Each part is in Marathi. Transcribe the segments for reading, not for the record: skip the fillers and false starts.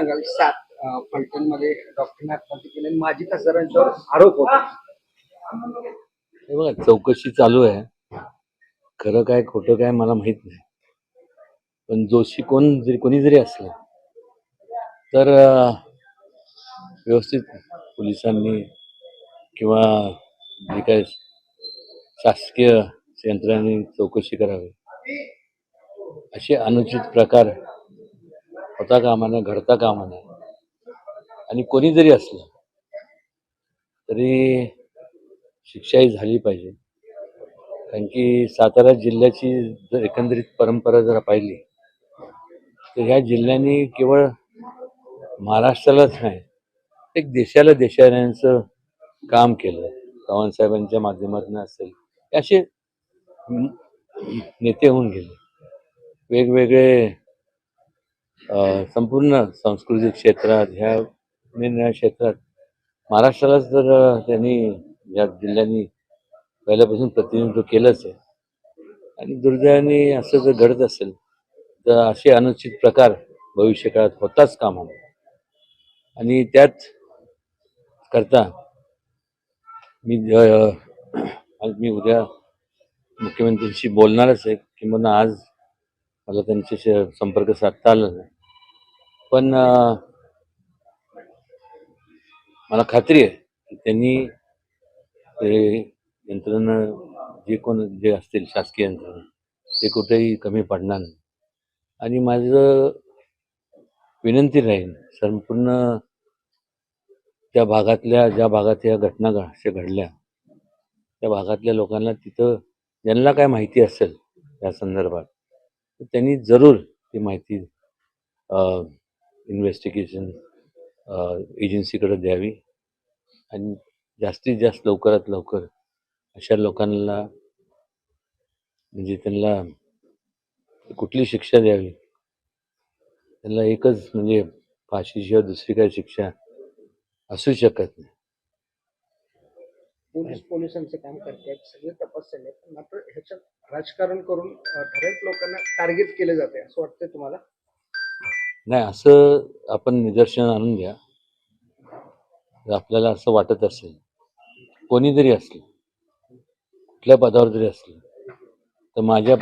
सांगाल फलटणमध्ये डॉक्टरने आत्महत्या केली आणि माजी खासदारांच्यावर आरोप होता. हे बघा, चौकशी चालू आहे. खरं काय खोटं काय मला माहित नाही, पण दोषी कोणी जरी असलं तर व्यवस्थित पोलिसांनी किंवा जे काय शासकीय यंत्रणांनी चौकशी करावी. असे अनुचित प्रकार होता कामा नये, घडता कामा नये. आणि कोणी जरी असलं तरी शिक्षाही झाली पाहिजे. कारण की सातारा जिल्ह्याची जर एकंदरीत परंपरा जर पाहिली तर ह्या जिल्ह्याने केवळ महाराष्ट्रालाच नाही, एक देशाला काम केलं. चव्हाणसाहेबांच्या माध्यमातून असेल, असे नेते होऊन गेले. वेगवेगळे संपूर्ण सांस्कृतिक क्षेत्रात, ह्या निरनिराळ्या क्षेत्रात महाराष्ट्रालाच जर त्यांनी या जिल्ह्यांनी पहिल्यापासून प्रतिनिधित्व केलंच आहे. आणि दुर्दैवाने असं जर घडत असेल तर असे अनुचित प्रकार भविष्यकाळात होताच कामा नये. आणि त्यात करता मी उद्या मुख्यमंत्र्यांशी बोलणारच आहे, किंवा आज मला त्यांच्याशी संपर्क साधता आला नाही. पण मला खात्री आहे की त्यांनी यंत्रणा जे असतील शासकीय यंत्रणा ते कुठेही कमी पडणार नाही. आणि माझं विनंती राहील संपूर्ण त्या भागातल्या, ज्या भागात या घटना घडल्या त्या भागातल्या लोकांना, तिथं ज्यांना काय माहिती असेल या संदर्भात तर त्यांनी जरूर ती माहिती इन्व्हेस्टिगेशन एजन्सीकडे द्यावी. आणि जास्तीत जास्त लवकरात लवकर अशा लोकांना, म्हणजे त्यांना कुठली शिक्षा द्यावी, त्यांना एकच म्हणजे फाशीशिवाय दुसरी काही शिक्षा असू शकत नाही. पोलिसांचं काम करतात, सगळे तपास चालले, पण मात्र ह्याच्यात राजकारण करून ठराविक लोकांना टार्गेट केले जाते असं वाटतंय तुम्हाला? नाही, असं आपण निदर्शन आणून द्या. जर आपल्याला असं वाटत असेल, कोणी जरी असलं, कुठल्या पदावर जरी असलं, तर माझ्या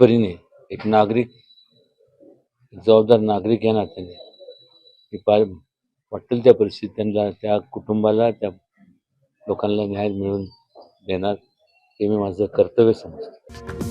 परीने एक नागरिक, जबाबदार नागरिक या नात्याने मी वाटेल त्या परिस्थितीत त्यांना, त्या कुटुंबाला, त्या लोकांना न्याय मिळवून देणार, हे मी माझं कर्तव्य समजतो.